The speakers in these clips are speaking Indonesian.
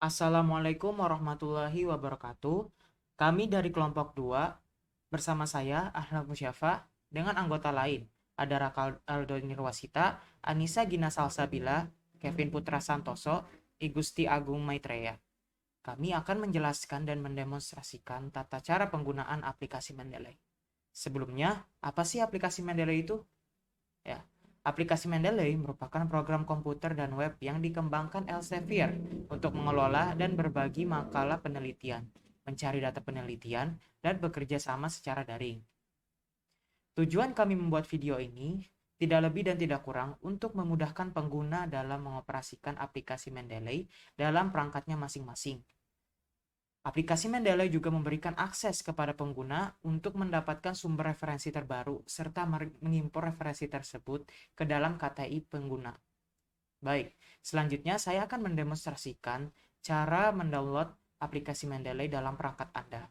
Assalamualaikum warahmatullahi wabarakatuh. Kami dari kelompok 2 bersama saya Ahmad Musyafa dengan anggota lain. Ada Raka Aldo Nirwasita, Anissa Gina Salsabila, Kevin Putra Santoso, Igusti Agung Maitreya. Kami akan menjelaskan dan mendemonstrasikan tata cara penggunaan aplikasi Mendeley. Sebelumnya, apa sih aplikasi Mendeley itu? Ya, aplikasi Mendeley merupakan program komputer dan web yang dikembangkan Elsevier untuk mengelola dan berbagi makalah penelitian, mencari data penelitian, dan bekerja sama secara daring. Tujuan kami membuat video ini tidak lebih dan tidak kurang untuk memudahkan pengguna dalam mengoperasikan aplikasi Mendeley dalam perangkatnya masing-masing. Aplikasi Mendeley juga memberikan akses kepada pengguna untuk mendapatkan sumber referensi terbaru serta mengimpor referensi tersebut ke dalam KTI pengguna. Baik, selanjutnya saya akan mendemonstrasikan cara mendownload aplikasi Mendeley dalam perangkat Anda.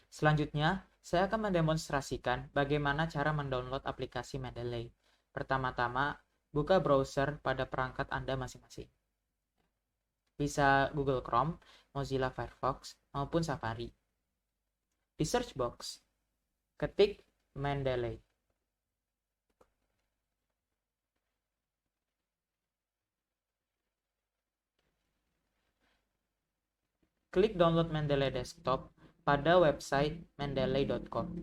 Selanjutnya, saya akan mendemonstrasikan bagaimana cara mendownload aplikasi Mendeley. Pertama-tama, buka browser pada perangkat Anda masing-masing. Bisa Google Chrome, Mozilla Firefox, maupun Safari. Di search box, ketik Mendeley. Klik download Mendeley Desktop pada website mendeley.com.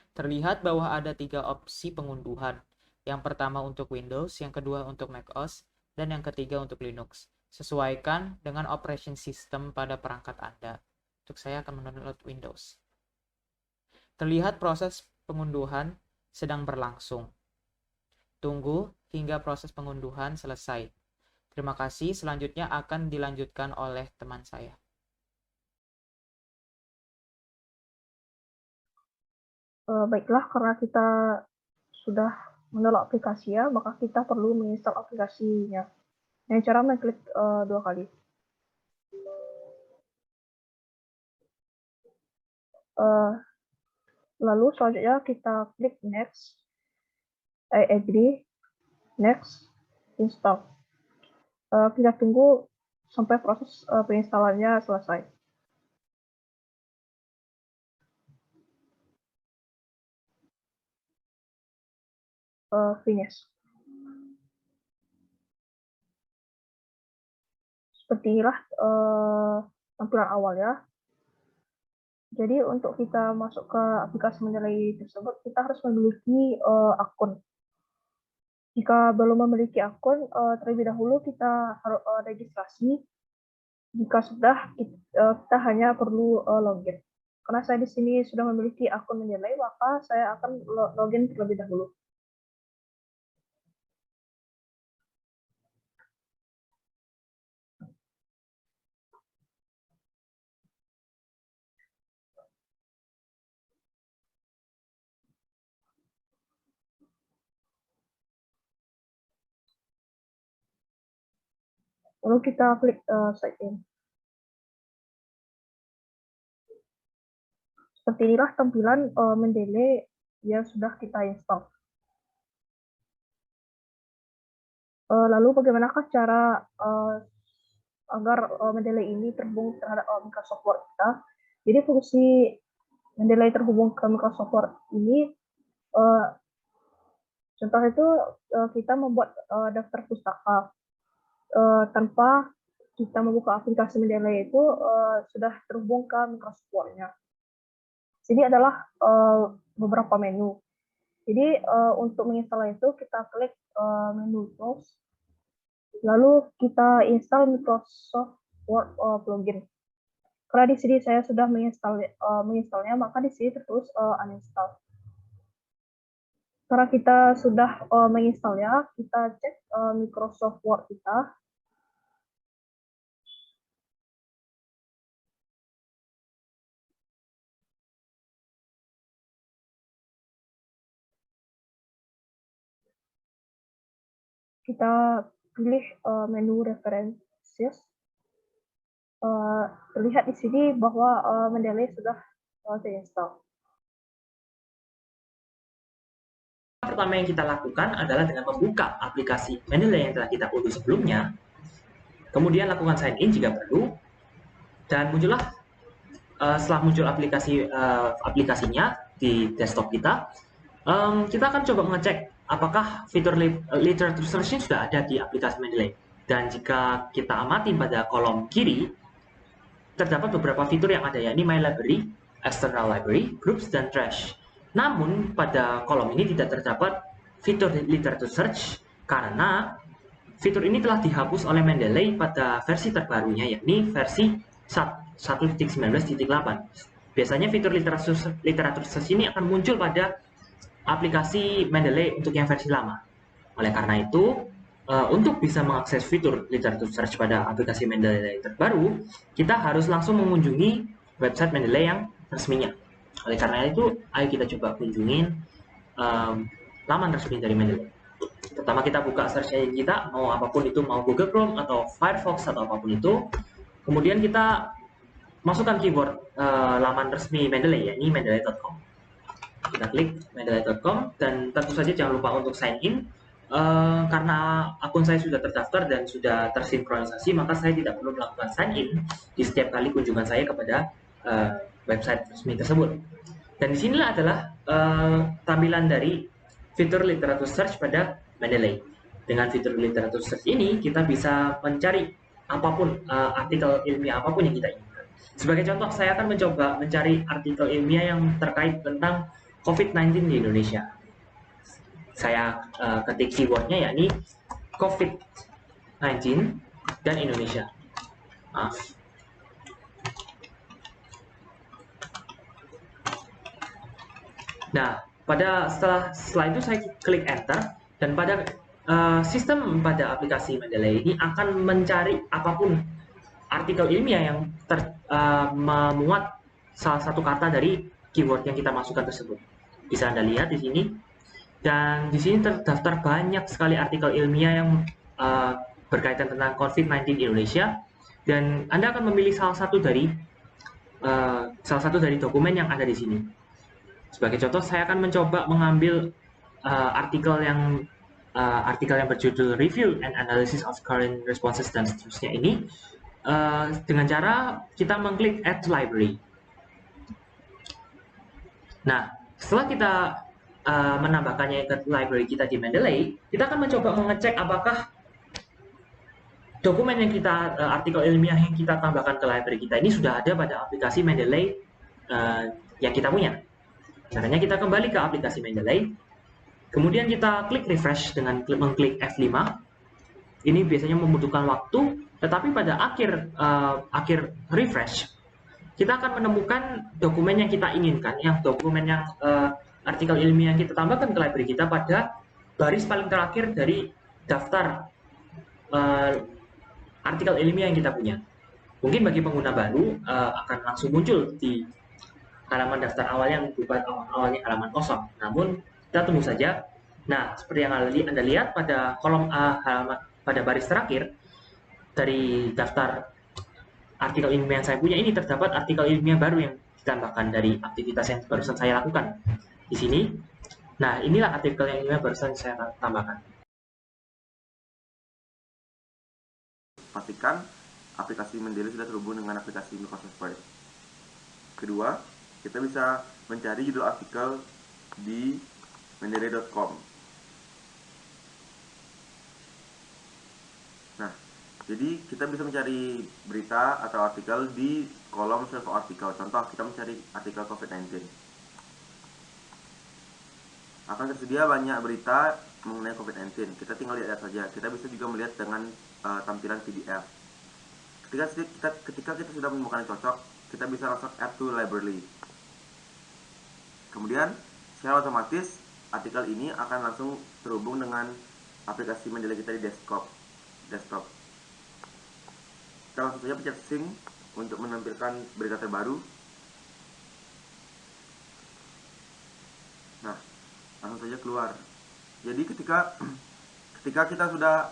Terlihat bahwa ada 3 opsi pengunduhan. Yang pertama untuk Windows, yang kedua untuk macOS, dan yang ketiga untuk Linux. Sesuaikan dengan operation system pada perangkat Anda. Untuk saya akan mendownload Windows. Terlihat proses pengunduhan sedang berlangsung. Tunggu hingga proses pengunduhan selesai. Terima kasih, selanjutnya akan dilanjutkan oleh teman saya. Baiklah, karena kita sudah mendownload aplikasi ya, maka kita perlu menginstal aplikasinya. Dengan cara mengklik 2 kali. Lalu selanjutnya kita klik next, agree, next, install. Kita tunggu sampai proses penginstalannya selesai. Finish. Seperti inilah tampilan awal ya. Jadi untuk kita masuk ke aplikasi Mendeley tersebut, kita harus memiliki akun. Jika belum memiliki akun, terlebih dahulu kita harus registrasi. Jika sudah, kita hanya perlu login. Karena saya di sini sudah memiliki akun Mendeley, maka saya akan login terlebih dahulu. Lalu kita klik sign in. Seperti inilah tampilan Mendeley yang sudah kita install. Lalu bagaimanakah cara agar Mendeley ini terhubung terhadap Microsoft Word kita? Jadi fungsi Mendeley terhubung ke Microsoft Word ini, contoh itu kita membuat daftar pustaka tanpa kita membuka aplikasi Mendeley itu sudah terhubung ke Microsoft Word-nya. Jadi adalah beberapa menu. Jadi untuk menginstal itu kita klik menu Tools, lalu kita install Microsoft Word plugin. Karena di sini saya sudah menginstalnya, maka di sini tertulis uninstall. Karena kita sudah menginstalnya, kita cek Microsoft Word kita. Kita pilih menu references. Terlihat di sini bahwa Mendeley sudah terinstall. pertama yang kita lakukan adalah dengan membuka aplikasi Mendeley yang telah kita unduh sebelumnya. Kemudian lakukan sign in jika perlu. Dan muncullah setelah muncul aplikasinya di desktop kita, kita akan coba mengecek apakah fitur literature search sudah ada di aplikasi Mendeley. Dan jika kita amati pada kolom kiri, terdapat beberapa fitur yang ada, yakni My Library, External Library, Groups, dan Trash. Namun, pada kolom ini tidak terdapat fitur literature search karena fitur ini telah dihapus oleh Mendeley pada versi terbarunya, yakni versi 1.19.8. Biasanya fitur literatur search ini akan muncul pada aplikasi Mendeley untuk yang versi lama. Oleh karena itu, untuk bisa mengakses fitur literatur search pada aplikasi Mendeley terbaru, kita harus langsung mengunjungi website Mendeley yang resminya. Oleh karena itu, ayo kita coba kunjungin laman resmi dari Mendeley. Pertama kita buka search engine kita, mau apapun itu, mau Google Chrome atau Firefox atau apapun itu. Kemudian kita masukkan keyword laman resmi Mendeley, yakni mendeley.com. Kita klik mendeley.com dan tentu saja jangan lupa untuk sign in. Karena akun saya sudah terdaftar dan sudah tersinkronisasi, maka saya tidak perlu melakukan sign in di setiap kali kunjungan saya kepada website resmi tersebut. Dan disinilah adalah tampilan dari fitur literatur search pada Mendeley. Dengan fitur literatur search ini, kita bisa mencari apapun, artikel ilmiah apapun yang kita inginkan. Sebagai contoh, saya akan mencoba mencari artikel ilmiah yang terkait tentang COVID-19 di Indonesia. Saya ketik keywordnya, yakni COVID-19 dan Indonesia. Maaf. Nah, setelah itu saya klik enter, dan pada sistem pada aplikasi Mendeley ini akan mencari apapun artikel ilmiah yang memuat salah satu kata dari keyword yang kita masukkan tersebut. Bisa Anda lihat di sini. Dan di sini terdaftar banyak sekali artikel ilmiah yang berkaitan tentang COVID-19 di Indonesia. Dan Anda akan memilih salah satu dari dokumen yang ada di sini. Sebagai contoh, saya akan mencoba mengambil artikel yang berjudul Review and Analysis of Current Responses dan seterusnya ini, dengan cara kita mengklik Add to Library. Nah, setelah kita menambahkannya ke library kita di Mendeley, kita akan mencoba mengecek apakah dokumen yang artikel ilmiah yang kita tambahkan ke library kita ini sudah ada pada aplikasi Mendeley yang kita punya. Caranya kita kembali ke aplikasi Mendeley, kemudian kita klik refresh dengan mengklik F5. Ini biasanya membutuhkan waktu, tetapi pada akhir refresh, kita akan menemukan dokumen yang kita inginkan, artikel ilmiah yang kita tambahkan ke library kita pada baris paling terakhir dari daftar artikel ilmiah yang kita punya. Mungkin bagi pengguna baru akan langsung muncul di halaman daftar awal yang awalnya halaman kosong. Namun kita tunggu saja. Nah, seperti yang Anda lihat pada kolom halaman pada baris terakhir dari daftar artikel ilmiah yang saya punya ini, terdapat artikel ilmiah baru yang ditambahkan dari aktivitas yang barusan saya lakukan di sini. Nah, inilah artikel yang ilmiah barusan saya tambahkan. Pastikan aplikasi Mendeley sudah terhubung dengan aplikasi Microsoft Word. Kedua, kita bisa mencari judul artikel di mendeley.com. Nah, jadi kita bisa mencari berita atau artikel di kolom Search for Article. Contoh, kita mencari artikel COVID-19. Akan tersedia banyak berita mengenai COVID-19. Kita tinggal lihat saja. Kita bisa juga melihat dengan tampilan PDF. Ketika kita sudah menemukan yang cocok, kita bisa langsung add to library. Kemudian secara otomatis artikel ini akan langsung terhubung dengan aplikasi Mendeley kita di desktop. Kita langsung saja pencet sync untuk menampilkan berita terbaru. Nah, langsung saja keluar. Jadi ketika kita sudah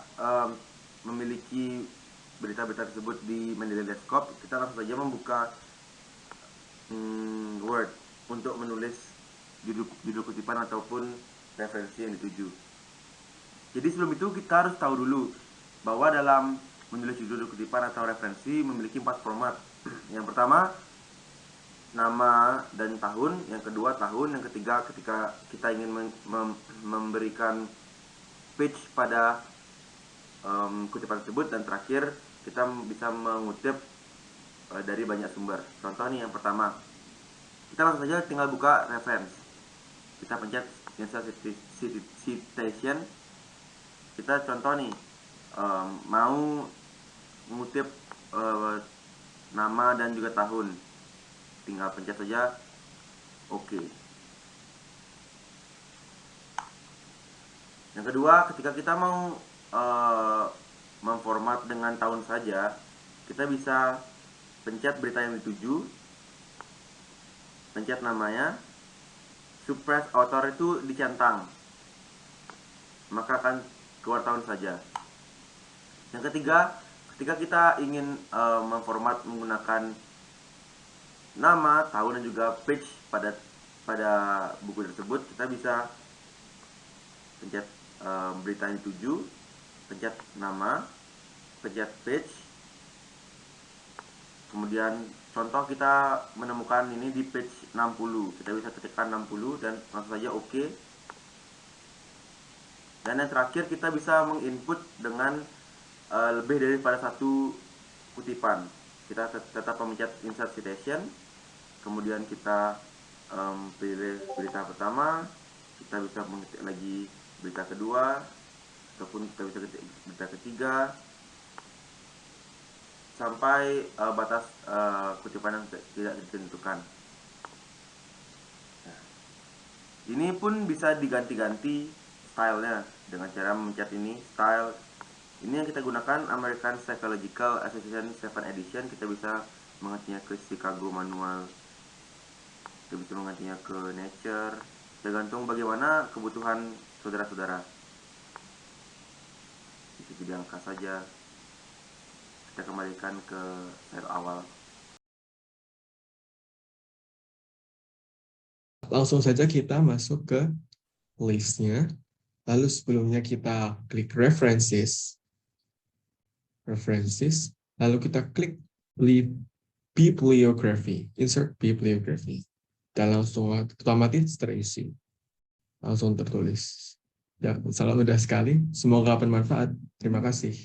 memiliki berita-berita tersebut di Mendeley desktop, kita langsung saja membuka Word untuk menulis judul kutipan ataupun referensi yang dituju. Jadi sebelum itu kita harus tahu dulu bahwa dalam menulis judul kutipan atau referensi memiliki 4 format. Yang pertama, nama dan tahun. Yang kedua, tahun. Yang ketiga, ketika kita ingin memberikan page pada kutipan tersebut. Dan terakhir, kita bisa mengutip dari banyak sumber. Contoh nih, yang pertama, kita langsung saja tinggal buka reference. Kita pencet insert citation. Kita contoh nih, mau mengutip nama dan juga tahun, tinggal pencet saja OK. Yang kedua, ketika kita mau memformat dengan tahun saja, kita bisa pencet berita yang dituju, pencet namanya, suppress author itu dicentang, maka akan keluar tahun saja. Yang ketiga, ketika kita ingin memformat menggunakan nama, tahun, dan juga page pada buku tersebut, kita bisa pencet berita yang dituju, pencet nama, pencet page. Kemudian contoh kita menemukan ini di page 60, kita bisa ketikkan 60 dan langsung saja OK. Dan yang terakhir, kita bisa menginput dengan lebih daripada satu kutipan. Kita tetap memencet insert citation, kemudian kita pilih berita pertama, kita bisa mengetik lagi berita kedua, ataupun kita bisa ketik berita ketiga, sampai batas kutipan yang tidak ditentukan. Nah, ini pun bisa diganti-ganti stylenya dengan cara memencet ini, style. Ini yang kita gunakan American Psychological Association 7 Edition. Kita bisa menggantinya ke Chicago Manual, kita bisa menggantinya ke Nature, tergantung bagaimana kebutuhan saudara-saudara. Itu jadi angka saja. Kita kembalikan ke slide awal. Langsung saja kita masuk ke listnya. Lalu sebelumnya kita klik references, lalu kita klik bibliography, insert bibliography, dan langsung otomatis terisi, langsung tertulis. Ya, salam mudah sekali. Semoga bermanfaat. Terima kasih.